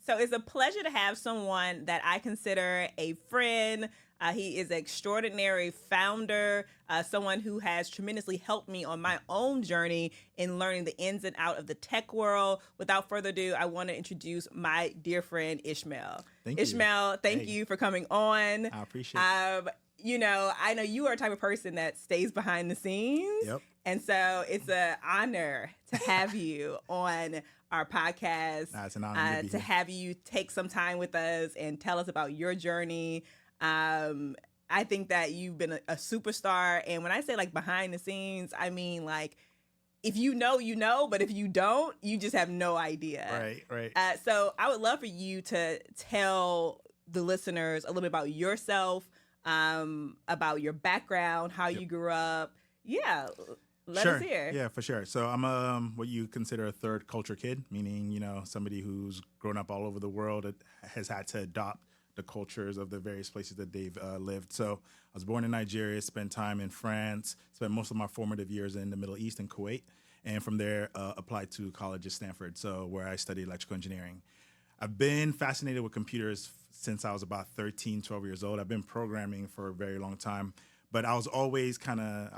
So it's a pleasure to have someone that I consider a friend. He is an extraordinary founder, someone who has tremendously helped me on my own journey in learning the ins and out of the tech world. Without further ado, I want to introduce my dear friend, Ishmael. Thank you. Ishmael, thank you for coming on. I appreciate it. I know you are a type of person that stays behind the scenes. Yep. And so it's an honor to have you on our podcast. It's an honor to be here. Have you take some time with us and tell us about your journey. I think that you've been a superstar. And when I say like behind the scenes, I mean like if you know, but if you don't, you just have no idea. Right. So I would love for you to tell the listeners a little bit about yourself, about your background, how you grew up. Yeah. Let us hear. Yeah, for sure. So I'm what you consider a third culture kid, meaning, somebody who's grown up all over the world and has had to adopt the cultures of the various places that they've lived. So I was born in Nigeria, spent time in France, spent most of my formative years in the Middle East and Kuwait, and from there applied to college at Stanford, so where I studied electrical engineering. I've been fascinated with computers since I was about 13, 12 years old. I've been programming for a very long time. But I was always tried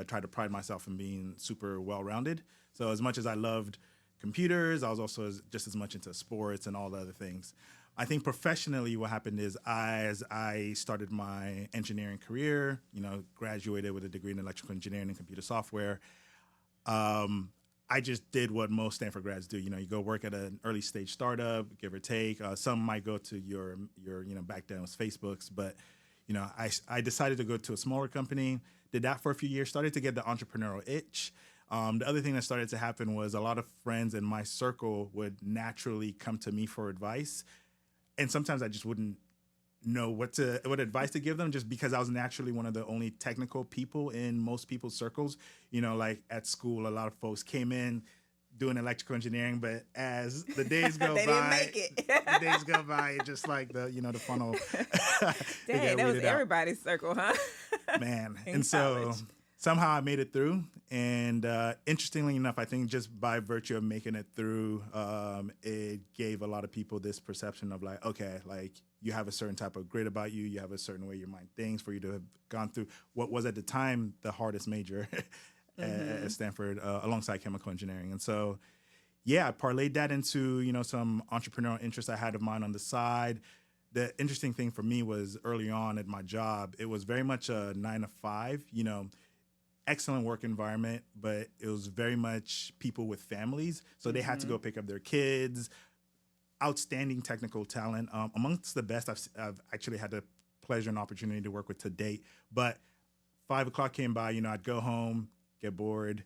to pride myself in being super well-rounded. So as much as I loved computers, I was also just as much into sports and all the other things. I think professionally what happened is as I started my engineering career, graduated with a degree in electrical engineering and computer software, I just did what most Stanford grads do. You go work at an early stage startup, give or take. Some might go to your back then it was Facebook's, but I decided to go to a smaller company, did that for a few years, started to get the entrepreneurial itch. The other thing that started to happen was a lot of friends in my circle would naturally come to me for advice. And sometimes I just wouldn't know what advice to give them just because I was naturally one of the only technical people in most people's circles. Like at school, a lot of folks came in doing electrical engineering, but as the days go they by, didn't make it. the days go by, it's just like the funnel. Dang, that was everybody's circle, huh? Man. In and so college. somehow I made it through. And interestingly enough, I think just by virtue of making it through, it gave a lot of people this perception of like, okay, like you have a certain type of grit about you. You have a certain way your mind thinks for you to have gone through what was at the time the hardest major at Stanford alongside chemical engineering. And so, I parlayed that into, some entrepreneurial interests I had of mine on the side. The interesting thing for me was early on at my job, it was very much a 9 to 5, excellent work environment, but it was very much people with families. So they had to go pick up their kids, outstanding technical talent, amongst the best I've actually had the pleasure and opportunity to work with to date. But 5 o'clock came by, I'd go home, get bored,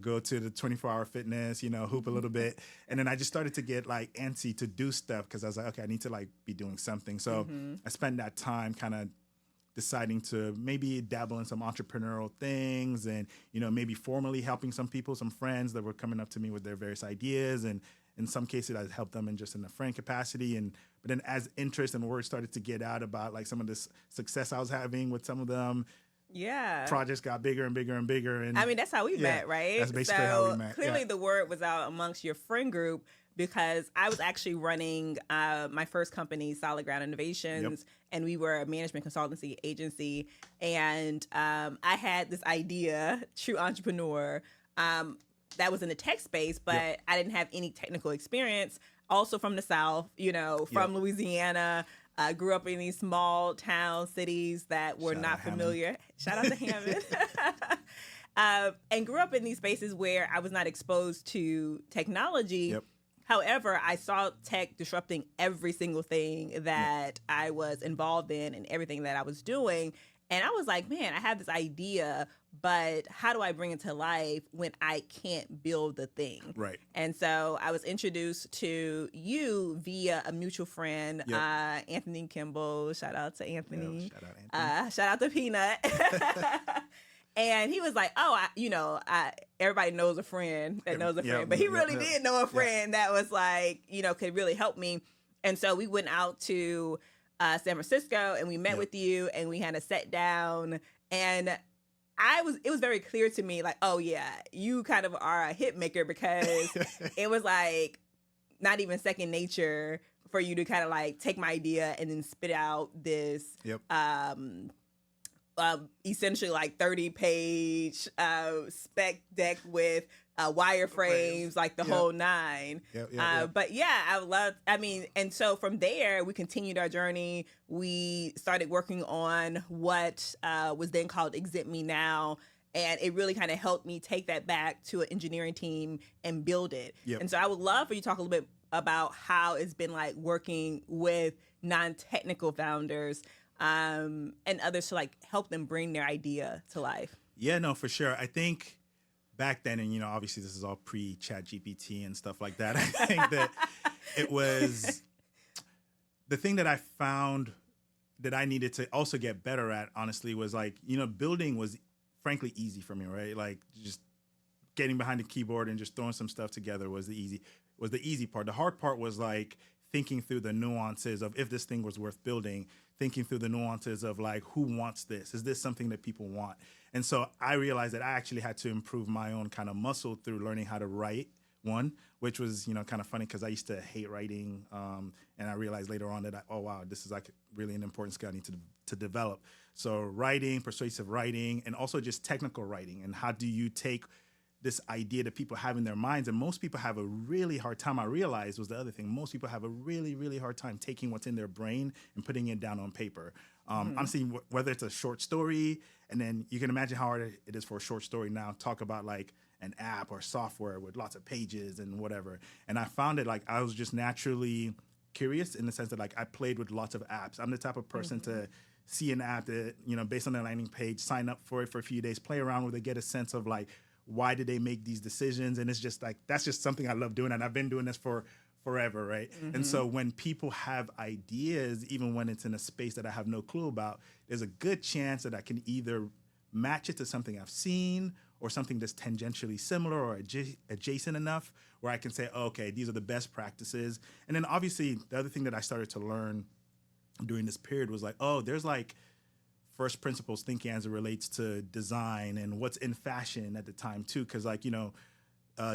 go to the 24-hour fitness, hoop a little bit. And then I just started to get like antsy to do stuff because I was like, okay, I need to like be doing something. So I spent that time kind of deciding to maybe dabble in some entrepreneurial things and, maybe formally helping some people, some friends that were coming up to me with their various ideas. And in some cases, I helped them in a friend capacity. But then as interest and word started to get out about like some of this success I was having with some of them, projects got bigger and bigger and bigger. And I mean, that's how we met, right? That's basically how we met. Clearly the word was out amongst your friend group because I was actually running my first company, Solid Ground Innovations, and we were a management consultancy agency. And I had this idea, true entrepreneur, that was in the tech space, but I didn't have any technical experience. Also from the South, from Louisiana. Grew up in these small town cities that were not familiar. Shout out to Hammond. And grew up in these spaces where I was not exposed to technology. However, I saw tech disrupting every single thing that I was involved in and everything that I was doing. And I was like, man, I have this idea, but how do I bring it to life when I can't build the thing? Right. And so I was introduced to you via a mutual friend, Anthony Kimball. Shout out to Anthony. Shout out, Anthony. Shout out to Peanut. And he was like, everybody knows a friend that knows a friend. But he really did know a friend that was like, could really help me. And so we went out to San Francisco and we met with you and we had a sit down and it was very clear to me like, oh yeah, you kind of are a hit maker because it was like not even second nature for you to kind of like take my idea and then spit out this essentially like 30-page spec deck with wireframes, like the whole nine. But yeah, and so from there, we continued our journey. We started working on what was then called Exempt Me Now. And it really kind of helped me take that back to an engineering team and build it. And so I would love for you to talk a little bit about how it's been like working with non-technical founders and others to like help them bring their idea to life. Yeah, no, for sure. I think back then, and obviously this is all pre-Chat GPT and stuff like that. I think that it was the thing that I found that I needed to also get better at, honestly, was like, building was frankly easy for me, right? Like just getting behind the keyboard and just throwing some stuff together was the easy part. The hard part was like thinking through the nuances of if this thing was worth building, thinking through the nuances of like, who wants this? Is this something that people want? And so I realized that I actually had to improve my own kind of muscle through learning how to write, which was, kind of funny because I used to hate writing. And I realized later on that, this is like really an important skill I need to develop. So writing, persuasive writing, and also just technical writing. And how do you take this idea that people have in their minds? And most people have a really hard time, I realized was the other thing. Most people have a really, really hard time taking what's in their brain and putting it down on paper. I'm seeing whether it's a short story, and then you can imagine how hard it is for a short story now. Talk about like an app or software with lots of pages and whatever. And I found it like I was just naturally curious in the sense that like I played with lots of apps. I'm the type of person to see an app that, based on their landing page, sign up for it for a few days, play around with it, get a sense of like, why did they make these decisions? And it's just like, that's just something I love doing. And I've been doing this for forever, right? And so when people have ideas, even when it's in a space that I have no clue about, there's a good chance that I can either match it to something I've seen or something that's tangentially similar or adjacent enough where I can say, okay, these are the best practices. And then obviously the other thing that I started to learn during this period was like, there's like first principles thinking as it relates to design and what's in fashion at the time too. Cause like,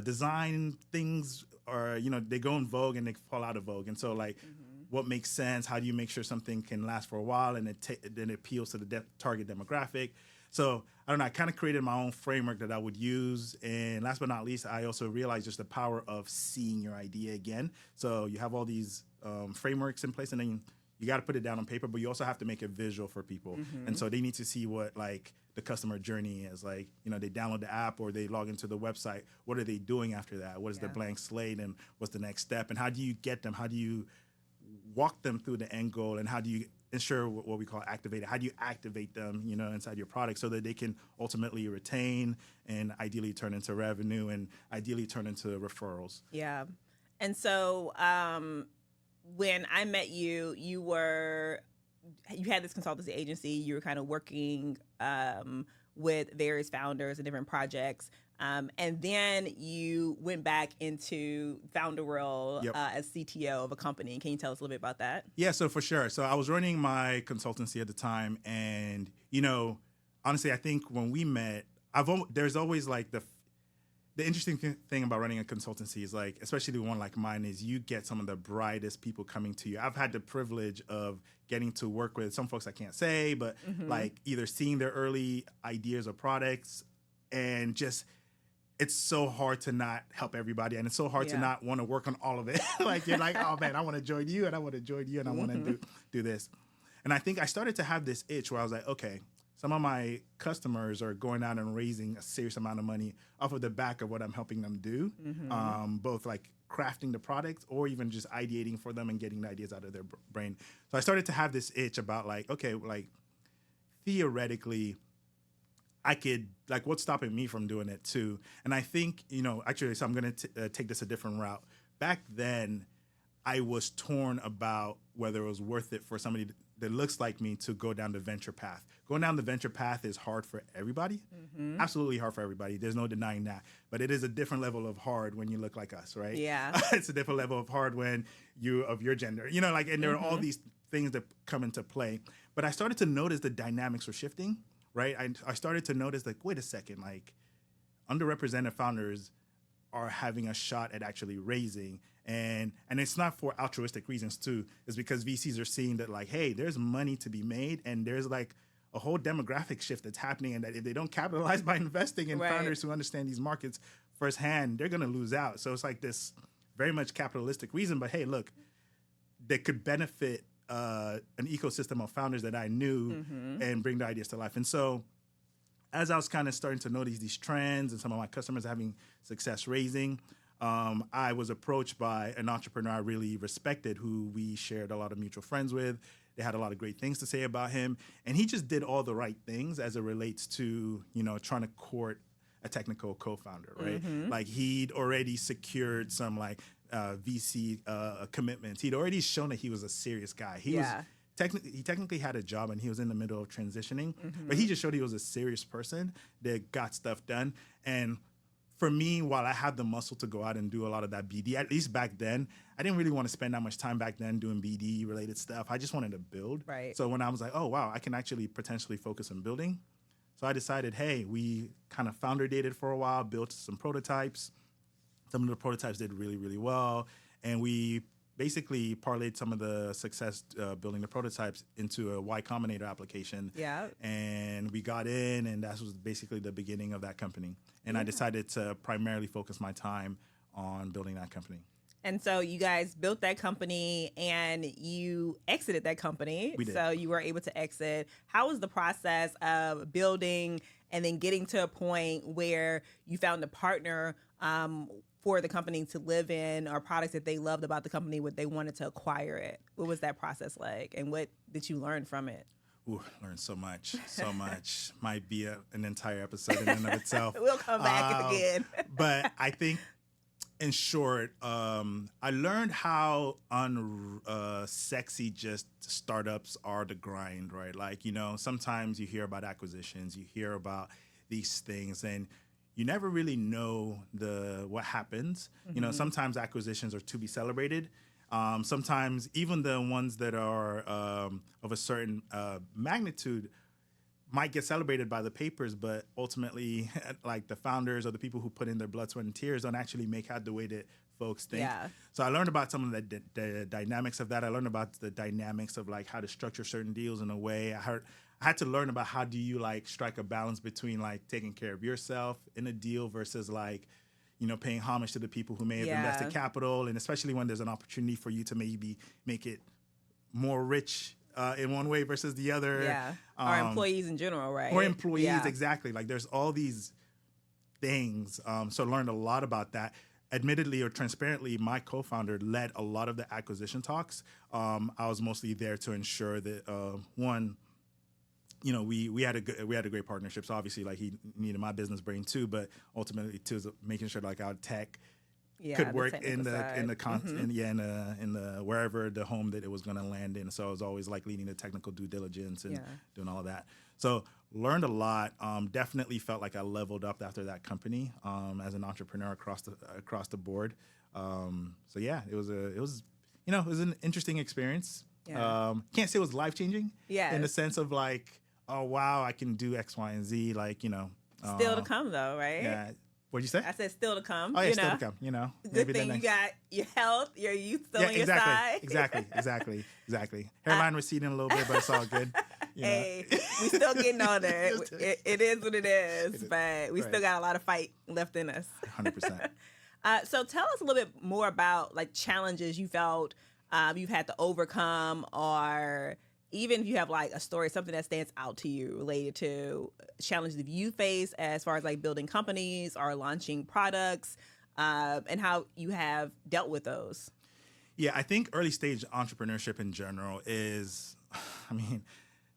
design things are, they go in vogue and they fall out of vogue. And so like what makes sense? How do you make sure something can last for a while and then it appeals to the target demographic? So I don't know, I kind of created my own framework that I would use. And last but not least, I also realized just the power of seeing your idea again. So you have all these frameworks in place and then you got to put it down on paper, but you also have to make it visual for people. And so they need to see what like the customer journey is. Like, they download the app or they log into the website. What are they doing after that? What is their blank slate and what's the next step? And how do you get them? How do you walk them through the end goal? And how do you ensure what we call activated? How do you activate them, inside your product so that they can ultimately retain and ideally turn into revenue and ideally turn into referrals? Yeah. And so, when I met you, you had this consultancy agency. You were kind of working with various founders and different projects. And then you went back into founder role as CTO of a company. Can you tell us a little bit about that? Yeah, so for sure. So I was running my consultancy at the time. And, honestly, I think when we met, there's always like the interesting thing about running a consultancy is like, especially one like mine, is you get some of the brightest people coming to you. I've had the privilege of getting to work with some folks I can't say, but like either seeing their early ideas or products, and just it's so hard to not help everybody, and it's so hard to not want to work on all of it. Like you're like, oh man, I want to join you, and I want to join you, and I want to do this. And I think I started to have this itch where I was like, okay, some of my customers are going out and raising a serious amount of money off of the back of what I'm helping them do, both like crafting the product or even just ideating for them and getting the ideas out of their brain. So I started to have this itch about like, okay, like theoretically, I could, like, what's stopping me from doing it too? And I think, actually, so I'm going to take this a different route. Back then, I was torn about whether it was worth it for somebody that looks like me to go down the venture path. Going down the venture path is hard for everybody. Absolutely hard for everybody. There's no denying that. But it is a different level of hard when you look like us, right? Yeah. It's a different level of hard when you of your gender. And there are all these things that come into play. But I started to notice the dynamics were shifting, right? I started to notice, like, wait a second, like, underrepresented founders are having a shot at actually raising. And it's not for altruistic reasons too. It's because VCs are seeing that like, hey, there's money to be made, and there's like a whole demographic shift that's happening, and that if they don't capitalize by investing in founders who understand these markets firsthand, they're going to lose out. So it's like this very much capitalistic reason, but hey, look, that could benefit an ecosystem of founders that I knew and bring the ideas to life. And so as I was kind of starting to notice these trends and some of my customers having success raising, I was approached by an entrepreneur I really respected, who we shared a lot of mutual friends with. They had a lot of great things to say about him. And he just did all the right things as it relates to, trying to court a technical co-founder, right? Like he'd already secured some like VC commitments. He'd already shown that he was a serious guy. He technically had a job, and he was in the middle of transitioning, but he just showed he was a serious person that got stuff done. And for me, while I had the muscle to go out and do a lot of that BD, at least back then, I didn't really want to spend that much time back then doing BD related stuff. I just wanted to build. Right. So when I was like, oh, wow, I can actually potentially focus on building. So I decided, hey, we kind of founder dated for a while, built some prototypes. Some of the prototypes did really, really well. And we basically parlayed some of the success building the prototypes into a Y Combinator application. Yeah. And we got in, and that was basically the beginning of that company. And I decided to primarily focus my time on building that company. And so you guys built that company and you exited that company. We did. So you were able to exit. How was the process of building and then getting to a point where you found a partner for the company to live in, or products that they loved about the company, what they wanted to acquire it? What was that process like, and what did you learn from it? Ooh, learned so much. Might be an entire episode in and of itself. We'll come back again. But I think, in short, I learned how unsexy just startups are to grind, right? Like, sometimes you hear about acquisitions, you hear about these things, and you never really know what happens. Sometimes acquisitions are to be celebrated. Sometimes even the ones that are of a certain magnitude might get celebrated by the papers, but ultimately, like the founders or the people who put in their blood, sweat, and tears don't actually make out the way that folks think. Yeah. So I learned about some of the dynamics of that. I learned about the dynamics of like how to structure certain deals in a way. I had to learn about how do you like strike a balance between like taking care of yourself in a deal versus like, paying homage to the people who may have invested capital, and especially when there's an opportunity for you to maybe make it more rich in one way versus the other. Yeah. Or employees in general, right? Or employees, exactly. Like there's all these things. So I learned a lot about that. Admittedly or transparently, my co-founder led a lot of the acquisition talks. I was mostly there to ensure that one, we had a great partnership. So obviously, like he needed my business brain too, but ultimately too is making sure like our tech could work in the wherever the home that it was going to land in. So I was always like leading the technical due diligence and doing all of that. So learned a lot. Definitely felt like I leveled up after that company as an entrepreneur across the board. So yeah, it was an interesting experience. Yeah. Can't say it was life changing. Yeah. In the sense of like, oh wow, I can do X, Y, and Z. Like still to come though, right? Yeah. What'd you say? I said still to come. Oh yeah, still to come. Good thing you got your health, your youth still on your side. Exactly. Hairline receding a little bit, but it's all good. Hey, we still getting on there. It is what it is, but we still got a lot of fight left in us. 100%. So tell us a little bit more about like challenges you felt you've had to overcome, or even if you have like a story, something that stands out to you related to challenges that you face as far as like building companies or launching products, and how you have dealt with those. Yeah, I think early stage entrepreneurship in general is,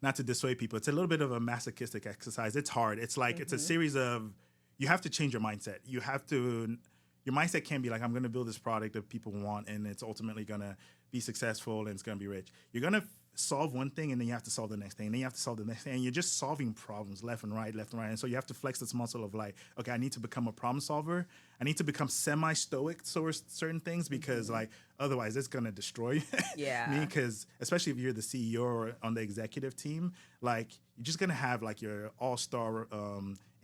not to dissuade people, it's a little bit of a masochistic exercise. It's hard. It's like, it's a series of, you have to change your mindset. Your mindset can't be like, I'm going to build this product that people want and it's ultimately going to be successful and it's going to be rich. You're going to solve one thing and then you have to solve the next thing and then you have to solve the next thing, and you're just solving problems left and right. And so you have to flex this muscle of like, okay, I need to become a problem solver. I need to become semi-stoic towards certain things because like otherwise it's going to destroy me, because especially if you're the CEO or on the executive team, like you're just going to have like your all-star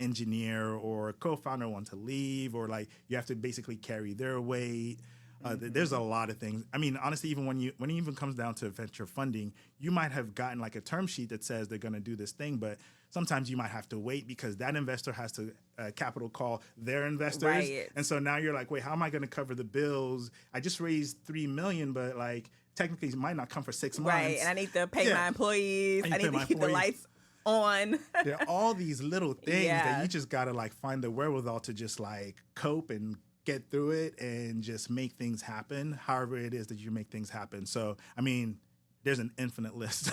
engineer or co-founder want to leave, or like you have to basically carry their weight. There's a lot of things. I mean, honestly, even when it even comes down to venture funding, you might have gotten like a term sheet that says they're going to do this thing, but sometimes you might have to wait because that investor has to capital call their investors. Right. And so now you're like, wait, how am I going to cover the bills? I just raised $3 million, but like technically it might not come for 6 months. Right. And I need to pay my employees. I need to keep the lights on. There are all these little things that you just got to like find the wherewithal to just like cope and get through it and just make things happen, however it is that you make things happen. So, I mean, there's an infinite list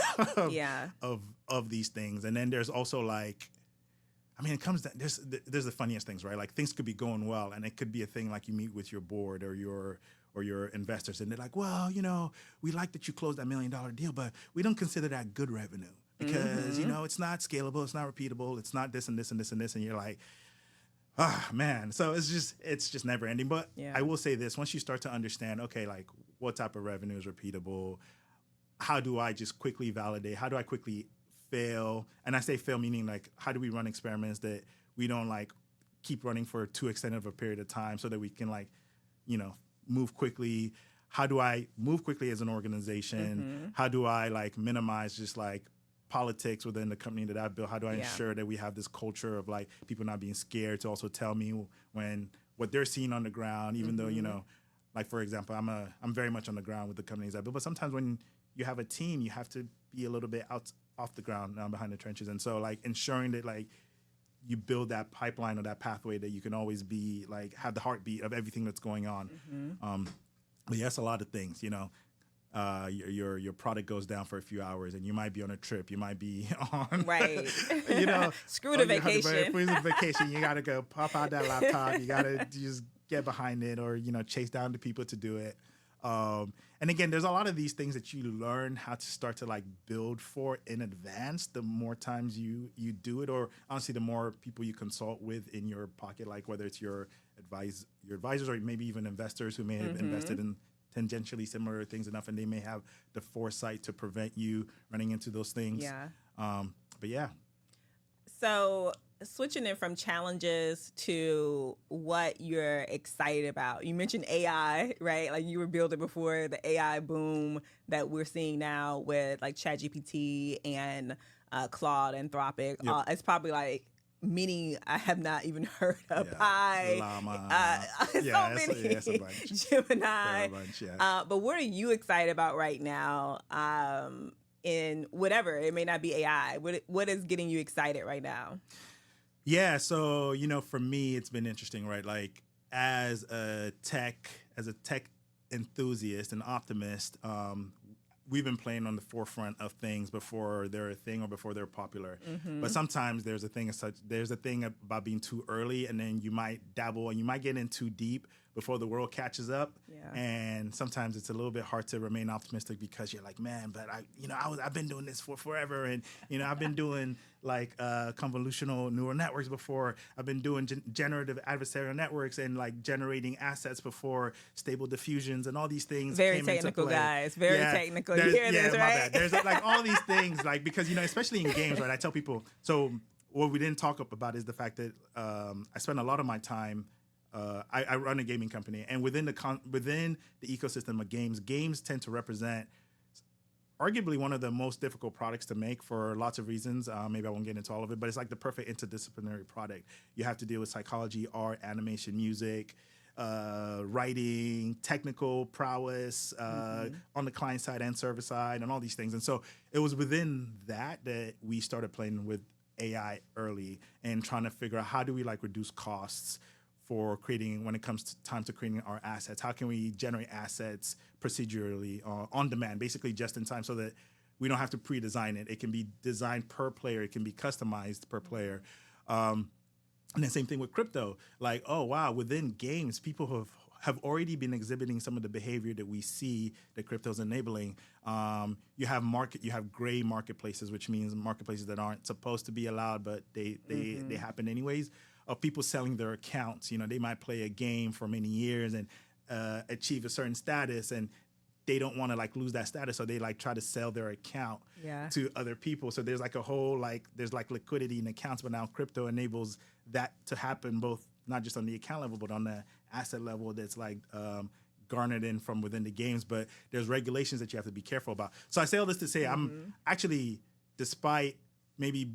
of these things. And then there's also like, I mean, it comes down, there's the funniest things, right? Like things could be going well and it could be a thing like you meet with your board or your investors and they're like, well, you know, we like that you closed that $1 million deal, but we don't consider that good revenue because, you know, it's not scalable, it's not repeatable, it's not this and this and this and this. And you're like, man. So it's just never ending. But I will say this, once you start to understand, okay, like what type of revenue is repeatable? How do I just quickly validate? How do I quickly fail? And I say fail meaning like, how do we run experiments that we don't like keep running for too extended of a period of time so that we can like, you know, move quickly? How do I move quickly as an organization? How do I like minimize just like politics within the company that I've built? How do I ensure that we have this culture of like people not being scared to also tell me when what they're seeing on the ground, even though, you know, like for example, I'm very much on the ground with the companies I build, but sometimes when you have a team, you have to be a little bit off the ground, behind the trenches. And so like ensuring that like you build that pipeline or that pathway that you can always be like, have the heartbeat of everything that's going on. But yes, a lot of things, you know. Your product goes down for a few hours and you might be on a trip, you might be on you know, screw the vacation. You gotta go pop out that laptop, you gotta just get behind it or, you know, chase down the people to do it. And again, there's a lot of these things that you learn how to start to like build for in advance the more times you do it, or honestly the more people you consult with in your pocket, like whether it's your advisors or maybe even investors who may have invested in tangentially similar things enough, and they may have the foresight to prevent you running into those things. But yeah. So switching in from challenges to what you're excited about. You mentioned AI, right? Like you were building before the AI boom that we're seeing now with like ChatGPT and Claude, Anthropic. It's probably like many I have not even heard of. Pi, Llama, so many. It's a bunch. Gemini. A bunch, but what are you excited about right now? In whatever, it may not be AI. What is getting you excited right now? Yeah, so you know, for me, it's been interesting, right? Like as a tech enthusiast and optimist, we've been playing on the forefront of things before they're a thing or before they're popular. But sometimes there's a thing about being too early, and then you might dabble and you might get in too deep before the world catches up. And sometimes it's a little bit hard to remain optimistic because you're like, man, but I've been doing this for forever, and you know, I've been doing like convolutional neural networks before. I've been doing generative adversarial networks and like generating assets before, stable diffusions and all these things. Very technical, guys. Very technical. You hear this, right? My bad. There's like all these things, like, because, you know, especially in games, right? I tell people, so what we didn't talk about is the fact that I spend a lot of my time. I run a gaming company, and within the ecosystem of games tend to represent arguably one of the most difficult products to make for lots of reasons. Maybe I won't get into all of it, but it's like the perfect interdisciplinary product. You have to deal with psychology, art, animation, music, writing, technical prowess on the client side and server side, and all these things. And so it was within that we started playing with AI early and trying to figure out how do we like reduce costs for creating, when it comes to time to creating our assets. How can we generate assets procedurally on demand, basically just in time, so that we don't have to pre-design it. It can be designed per player. It can be customized per player. And the same thing with crypto. Like, oh, wow, within games, people have already been exhibiting some of the behavior that we see that crypto's enabling. You have gray marketplaces, which means marketplaces that aren't supposed to be allowed, but they happen anyways. Of people selling their accounts. You know, they might play a game for many years and achieve a certain status, and they don't want to like lose that status, so they like try to sell their account to other people. So there's like a whole there's like liquidity in accounts, but now crypto enables that to happen both not just on the account level, but on the asset level that's like garnered in from within the games. But there's regulations that you have to be careful about. So I say all this to say I'm actually, despite maybe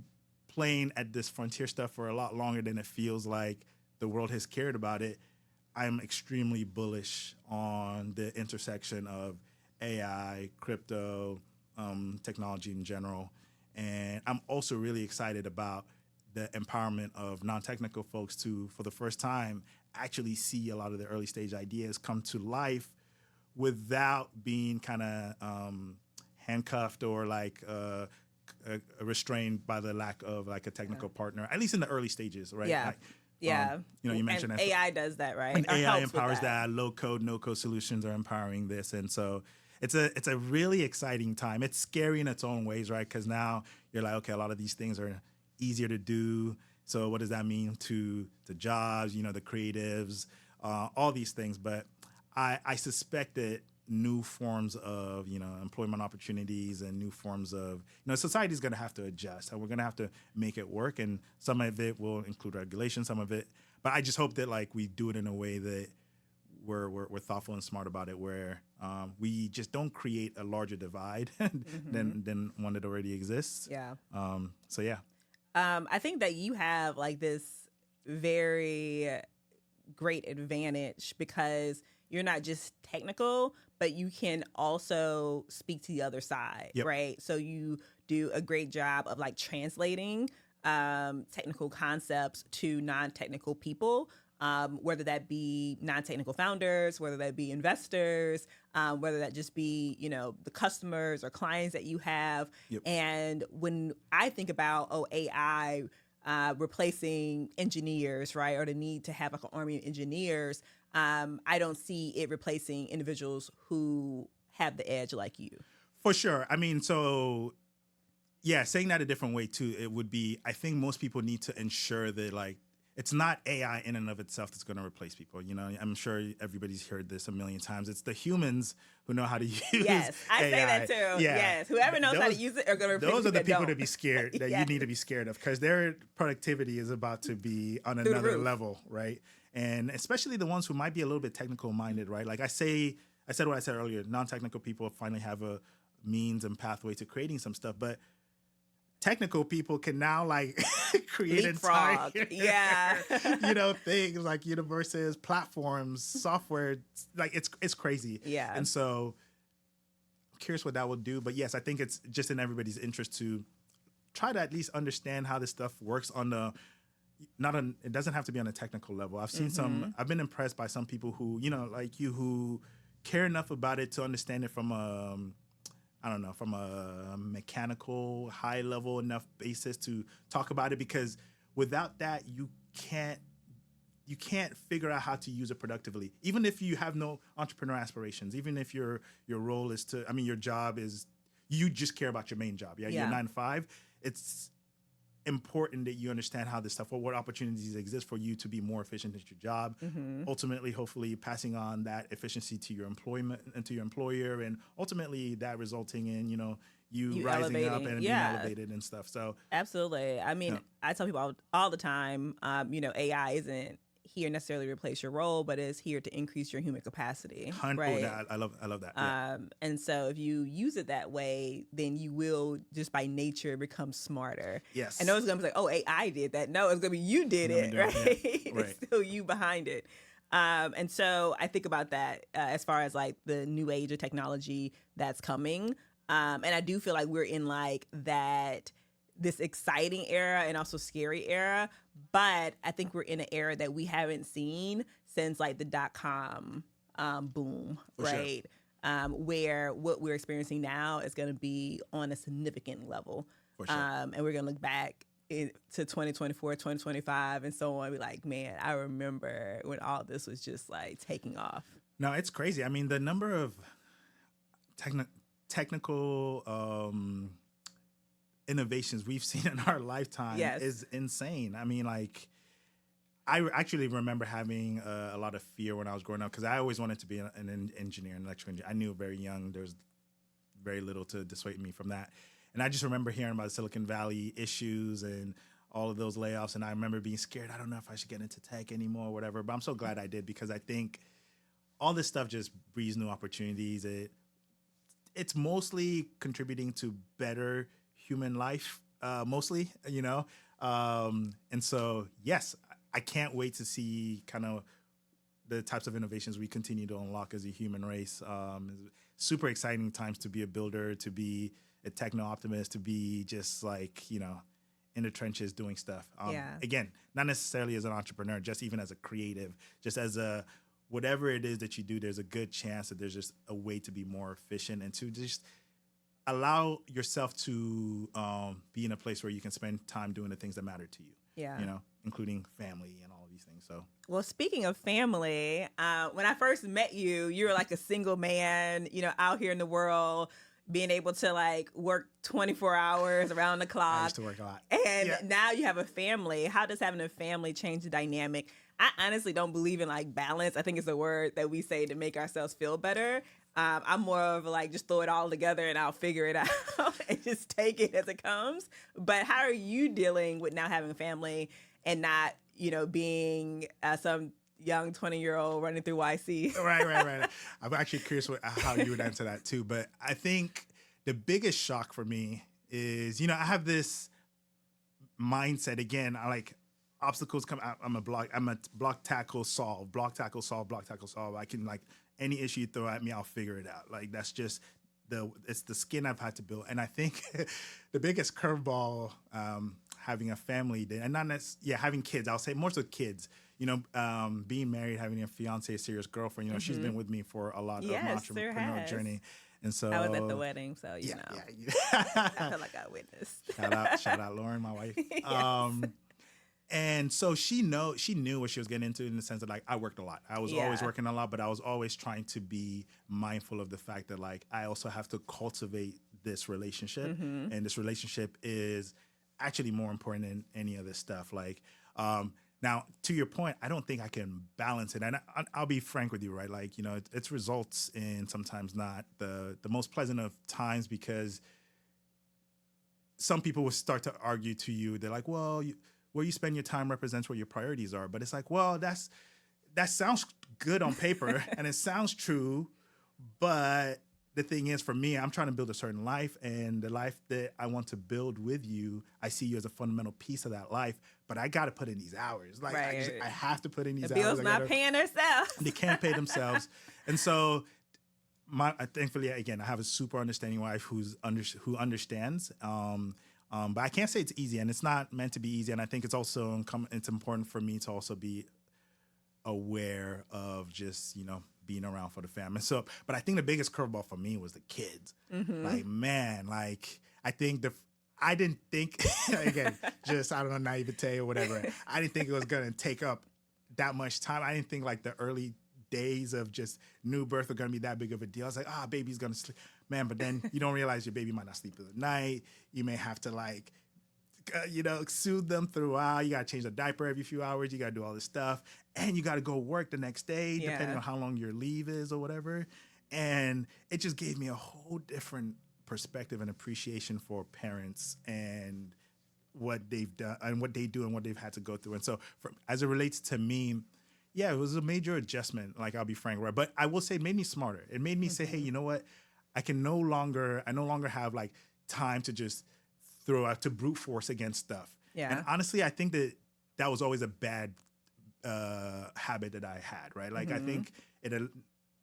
playing at this frontier stuff for a lot longer than it feels like the world has cared about it, I'm extremely bullish on the intersection of AI, crypto, technology in general. And I'm also really excited about the empowerment of non-technical folks to, for the first time, actually see a lot of the early stage ideas come to life without being kind of handcuffed or like restrained by the lack of like a technical partner, at least in the early stages, right? Yeah. Like, you mentioned and that AI does that, right? And Or AI helps with empowers that. Low code, no code solutions are empowering this, and so it's a really exciting time. It's scary in its own ways, right? Because now you're like, okay, a lot of these things are easier to do. So what does that mean to jobs? The creatives, all these things. But I suspect that new forms of employment opportunities and new forms of society is going to have to adjust, and we're going to have to make it work, and some of it will include regulation, some of it, but I just hope that like we do it in a way that we're thoughtful and smart about it, where we just don't create a larger divide than one that already exists. I think that you have like this very great advantage because you're not just technical, but you can also speak to the other side, right? So you do a great job of like translating technical concepts to non-technical people, whether that be non-technical founders, whether that be investors, whether that just be, the customers or clients that you have. And when I think about, AI replacing engineers, right, or the need to have like an army of engineers, I don't see it replacing individuals who have the edge like you. For sure. I mean, so yeah, saying that a different way too, it would be, I think most people need to ensure that like, it's not AI in and of itself that's going to replace people. I'm sure everybody's heard this a million times. It's the humans who know how to use Yes, I AI. say that too. Yeah. Yes, whoever knows how to use it are going to replace those are the people don't. to be scared, that you need to be scared of, because their productivity is about to be on Through another level, right? And especially the ones who might be a little bit technical minded, right? Like I said what I said earlier, non-technical people finally have a means and pathway to creating some stuff, but technical people can now like create Leapfrog. entire things like universes, platforms, software. Like it's crazy. Yeah. And so I'm curious what that will do. But yes, I think it's just in everybody's interest to try to at least understand how this stuff works it doesn't have to be on a technical level. I've been impressed by some people who, like you, who care enough about it to understand it from from a mechanical, high level enough basis to talk about it, because without that, you can't figure out how to use it productively. Even if you have no entrepreneur aspirations, even if your role is your job is, you just care about your main job. You're 9 to 5. It's important that you understand how this stuff, what opportunities exist for you to be more efficient at your job. Ultimately, hopefully passing on that efficiency to your employment and to your employer, and ultimately that resulting in, you rising elevating. up and being elevated and stuff. So absolutely. I mean, I tell people all the time, AI isn't here necessarily to replace your role, but is here to increase your human capacity. Right? I love that. And so if you use it that way, then you will just by nature become smarter. Yes. And no one's going to be like, oh, AI did that. No, it's going to be you did it, right? Yeah. Right. It's still you behind it. And so I think about that as far as like the new age of technology that's coming. And I do feel like we're in like this exciting era and also scary era, but I think we're in an era that we haven't seen since like the .com boom, For right? Sure. Where what we're experiencing now is going to be on a significant level. For sure. And we're going to look back to 2024, 2025, and so on, and be like, man, I remember when all this was just like taking off. No, it's crazy. I mean, the number of technical innovations we've seen in our lifetime is insane. I mean, like, I actually remember having a lot of fear when I was growing up because I always wanted to be an engineer, an electrical engineer. I knew very young there was very little to dissuade me from that. And I just remember hearing about Silicon Valley issues and all of those layoffs. And I remember being scared. I don't know if I should get into tech anymore or whatever. But I'm so glad I did because I think all this stuff just breeds new opportunities. It's mostly contributing to better human life, mostly, you know. And so, yes, I can't wait to see kind of the types of innovations we continue to unlock as a human race. Super exciting times to be a builder, to be a techno-optimist, to be just like, you know, in the trenches doing stuff. Again, not necessarily as an entrepreneur, just even as a creative, just as a whatever it is that you do, there's a good chance that there's just a way to be more efficient and to just allow yourself to be in a place where you can spend time doing the things that matter to you. Yeah. You know, including family and all of these things. So, well, speaking of family, when I first met you, you were like a single man, you know, out here in the world, being able to like work 24 hours around the clock. I used to work a lot. And now you have a family. How does having a family change the dynamic? I honestly don't believe in like balance. I think it's a word that we say to make ourselves feel better. I'm more of like, just throw it all together and I'll figure it out and just take it as it comes. But how are you dealing with now having a family and not, you know, being some young 20-year-old running through YC? Right. I'm actually curious how you would answer that too. But I think the biggest shock for me is, you know, I have this mindset again. I like obstacles come out. I'm a block, tackle, solve. I can like any issue you throw at me, I'll figure it out. Like that's just it's the skin I've had to build. And I think the biggest curveball having a family and not necessarily, having kids. I'll say more so kids. You know, being married, having a fiance, a serious girlfriend. You know, she's been with me for a lot of my entrepreneurial journey. And so I was at the wedding, so you know. I feel like I witnessed. Shout out Lauren, my wife. Yes. And so she knew what she was getting into in the sense that like I worked a lot. I was always working a lot, but I was always trying to be mindful of the fact that like I also have to cultivate this relationship, and this relationship is actually more important than any of this stuff. Like, now to your point, I don't think I can balance it, and I'll be frank with you, right? Like, you know, it results in sometimes not the most pleasant of times because some people will start to argue to you. They're like, well, where you spend your time represents where your priorities are. But it's like, well, that sounds good on paper and it sounds true. But the thing is, for me, I'm trying to build a certain life, and the life that I want to build with you, I see you as a fundamental piece of that life. But I got to put in these hours. Like I have to put in these hours. The bills not paying themselves. They can't pay themselves. And so thankfully, again, I have a super understanding wife who understands. But I can't say it's easy, and it's not meant to be easy. And I think it's also it's important for me to also be aware of just, you know, being around for the family. So, but I think the biggest curveball for me was the kids. Like, man, like I didn't think again, just I don't know, naivete or whatever. I didn't think it was gonna take up that much time. I didn't think like the early days of just new birth are gonna be that big of a deal. I was like, baby's gonna sleep. Man, but then you don't realize your baby might not sleep through the night. You may have to like, you know, soothe them throughout. You got to change the diaper every few hours. You got to do all this stuff. And you got to go work the next day, depending on how long your leave is or whatever. And it just gave me a whole different perspective and appreciation for parents and what they've done and what they do and what they've had to go through. And so as it relates to me, it was a major adjustment. Like, I'll be frank, right? But I will say it made me smarter. It made me say, hey, you know what? I no longer have like time to just throw out to brute force against stuff. Yeah. And honestly, I think that was always a bad habit that I had, right? Like, I think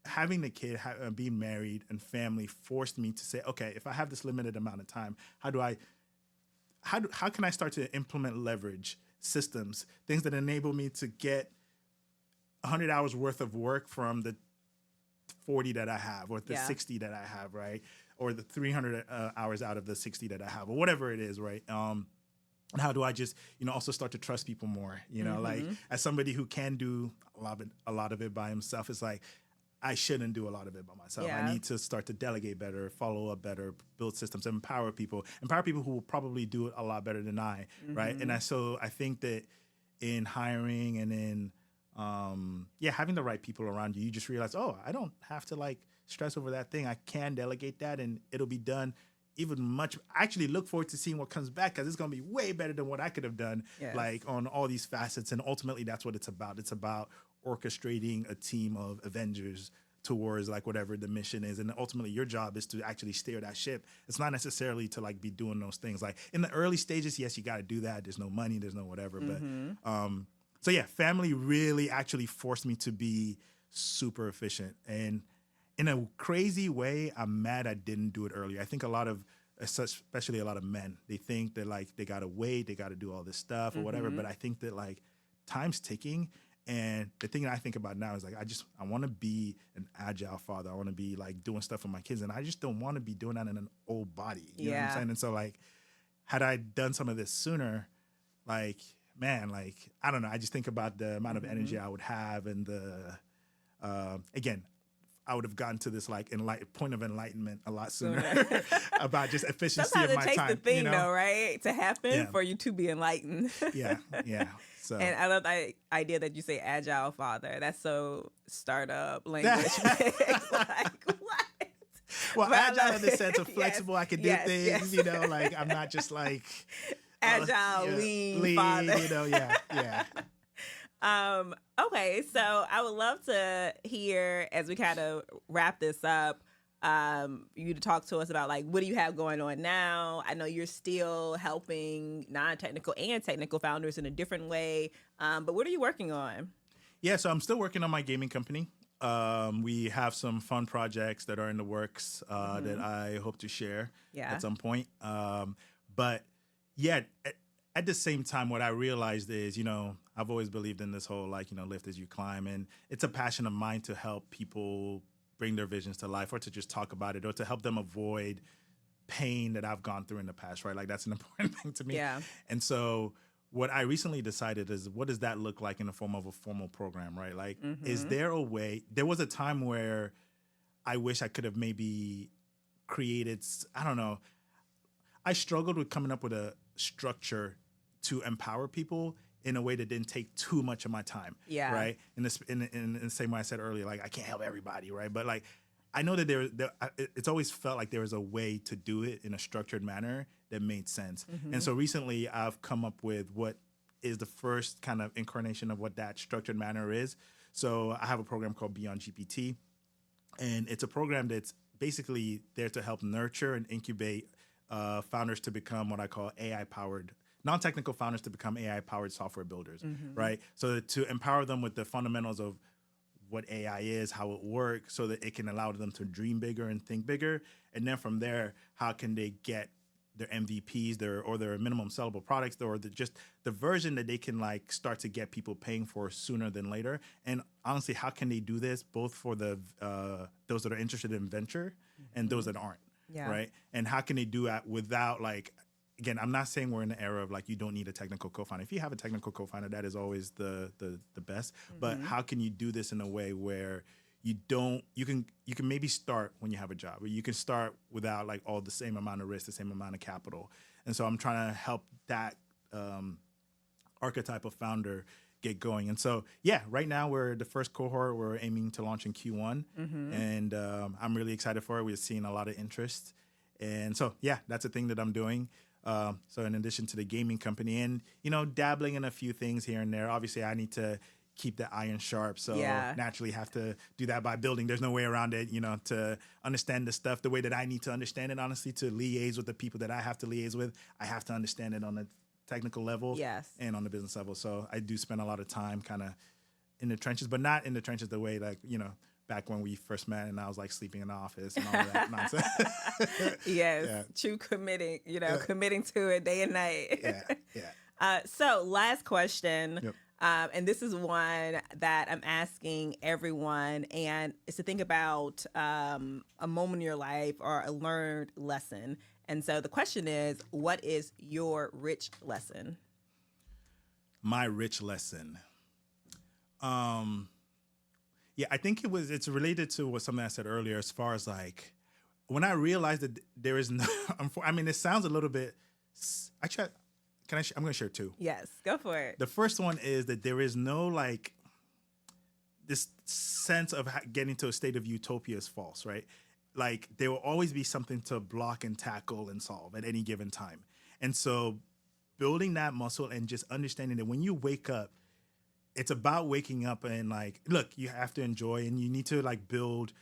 having the kid, being married and family forced me to say, okay, if I have this limited amount of time, how can I start to implement leverage systems, things that enable me to get 100 hours worth of work from the 40 that I have, or the 60 that I have, right? Or the 300 hours out of the 60 that I have, or whatever it is, right? And how do I just, you know, also start to trust people more? You know, like as somebody who can do a lot of it by himself, it's like I shouldn't do a lot of it by myself. Yeah. I need to start to delegate better, follow up better, build systems, empower people who will probably do it a lot better than I, right? And so I think that in hiring and in having the right people around you, you just realize, oh, I don't have to like stress over that thing. I can delegate that and it'll be done even much. I actually look forward to seeing what comes back because it's going to be way better than what I could have done, like on all these facets. And ultimately, that's what it's about. It's about orchestrating a team of Avengers towards like whatever the mission is. And ultimately, your job is to actually steer that ship. It's not necessarily to like be doing those things. Like in the early stages, yes, you got to do that. There's no money, there's no whatever. But so yeah, family really actually forced me to be super efficient. And in a crazy way, I'm mad I didn't do it earlier. I think especially a lot of men, they think that like they gotta wait, they gotta do all this stuff or whatever. But I think that like time's ticking, and the thing that I think about now is like I want to be an agile father. I want to be like doing stuff with my kids, and I just don't want to be doing that in an old body. You know what I'm saying? And so like, had I done some of this sooner, like man, like I don't know. I just think about the amount of energy I would have, and the again. I would have gotten to this like point of enlightenment a lot sooner about just efficiency of my time. Sometimes it takes the thing, though, right, to happen for you to be enlightened. yeah. So. And I love the idea that you say agile father. That's so startup language. Like what? Well, agile in the sense of flexible. I can do things. You know, like I'm not just like agile, lean father. You know, yeah. Okay, so I would love to hear, as we kind of wrap this up, you to talk to us about like what do you have going on now? I know you're still helping non-technical and technical founders in a different way, but what are you working on? Yeah, so I'm still working on my gaming company. We have some fun projects that are in the works that I hope to share at some point. But yeah, at the same time, what I realized is, you know, I've always believed in this whole, like, you know, lift as you climb. And it's a passion of mine to help people bring their visions to life, or to just talk about it, or to help them avoid pain that I've gone through in the past, right? Like, that's an important thing to me. Yeah. And so what I recently decided is, what does that look like in the form of a formal program, right? Like, is there a way? There was a time where I wish I could have maybe created, I don't know, I struggled with coming up with a structure to empower people in a way that didn't take too much of my time. Yeah. Right. In the same way I said earlier, like I can't help everybody, right? But like I know that it's always felt like there was a way to do it in a structured manner that made sense. And so recently I've come up with what is the first kind of incarnation of what that structured manner is. So I have a program called Beyond GPT, and it's a program that's basically there to help nurture and incubate founders to become what I call AI-powered, non-technical founders to become AI-powered software builders, right? So to empower them with the fundamentals of what AI is, how it works, so that it can allow them to dream bigger and think bigger. And then from there, how can they get their MVPs, their minimum sellable products, or just the version that they can like start to get people paying for sooner than later. And honestly, how can they do this both for the those that are interested in venture and those that aren't, right? And how can they do that without like, again, I'm not saying we're in the era of like you don't need a technical co-founder. If you have a technical co-founder, that is always the best. But how can you do this in a way where you can maybe start when you have a job, or you can start without like all the same amount of risk, the same amount of capital. And so I'm trying to help that archetype of founder get going. And so, yeah, right now we're the first cohort. We're aiming to launch in Q1. And I'm really excited for it. We're seeing a lot of interest. And so, yeah, that's a thing that I'm doing. So in addition to the gaming company and, you know, dabbling in a few things here and there, obviously I need to keep the iron sharp. So naturally have to do that by building. There's no way around it, you know, to understand the stuff the way that I need to understand it, honestly, to liaise with the people that I have to liaise with. I have to understand it on the technical level and on the business level. So I do spend a lot of time kind of in the trenches, but not in the trenches the way like, you know, back when we first met and I was like sleeping in the office and all of that nonsense. True committing, you know, committing to it day and night. So last question. Yep. And this is one that I'm asking everyone, and it's to think about a moment in your life or a learned lesson. And so the question is, what is your rich lesson? My rich lesson. Yeah, I think it's related to what something I said earlier, as far as like, when I realized that there is no, I mean, it sounds a little bit, actually, I'm going to share two. Yes, go for it. The first one is that there is no like this sense of getting to a state of utopia is false, right? Like there will always be something to block and tackle and solve at any given time. And so building that muscle and just understanding that when you wake up, it's about waking up and like, look, you have to enjoy and you need to like build.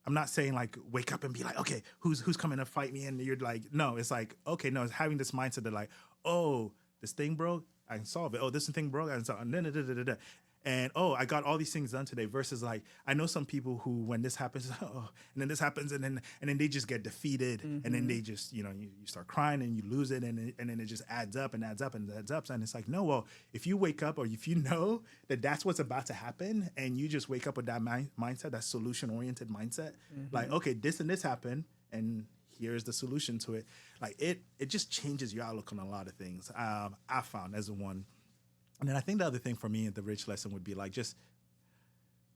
I'm not saying like wake up and be like, okay, who's coming to fight me? And you're like, no, it's like, okay, no, it's having this mindset that like, oh, this thing broke, I can solve it. Oh, this thing broke, I can solve it. And oh, I got all these things done today. Versus like, I know some people who when this happens, oh, and then this happens, and then they just get defeated, and then they just you start crying and you lose it, and then it just adds up and adds up and adds up. And it's like, no, well, if you wake up or if you know that that's what's about to happen, and you just wake up with that mindset, that solution oriented mindset, like okay, this and this happened, and here's the solution to it. Like it just changes your outlook on a lot of things. I found as one. And then I think the other thing for me, the rich lesson would be like just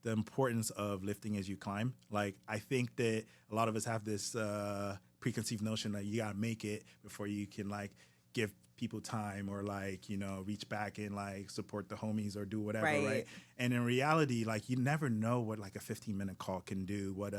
the importance of lifting as you climb. Like I think that a lot of us have this preconceived notion that you gotta make it before you can like give people time or like, reach back and like support the homies or do whatever, right? And in reality, like you never know what like a 15-minute call can do, what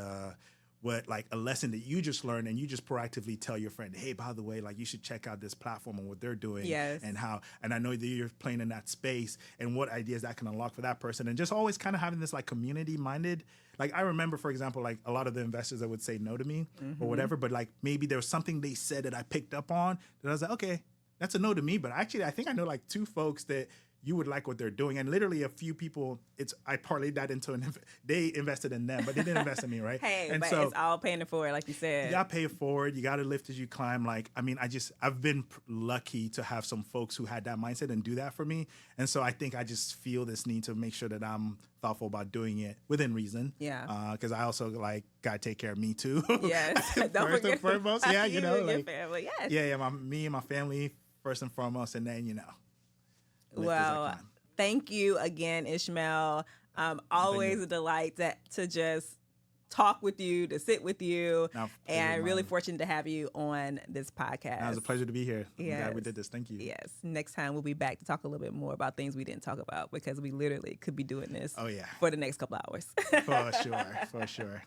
like a lesson that you just learned and you just proactively tell your friend, hey, by the way, like you should check out this platform and what they're doing. Yes. And I know that you're playing in that space and what ideas that can unlock for that person. And just always kind of having this like community minded. Like I remember, for example, like a lot of the investors that would say no to me or whatever, but like maybe there was something they said that I picked up on that I was like, okay, that's a no to me. But actually, I think I know like two folks that you would like what they're doing. And literally a few people, I parlayed that into they invested in them, but they didn't invest in me, right? Hey, and but so, it's all paying it forward, like you said. You got to pay it forward. You got to lift as you climb. Like, I mean, I've been lucky to have some folks who had that mindset and do that for me. And so I think I just feel this need to make sure that I'm thoughtful about doing it within reason. Yeah. Because I also like got to take care of me too. Yes. Don't forget and foremost. Yeah, you know, and like, your family. Yes. Yeah, me and my family first and foremost, and then, Well, thank you again, Ishmael. Always a delight to just talk with you, to sit with you, and really fortunate to have you on this podcast. It was a pleasure to be here. I'm Yes. glad we did this. Thank you. Yes. Next time we'll be back to talk a little bit more about things we didn't talk about because we literally could be doing this for the next couple hours. For sure.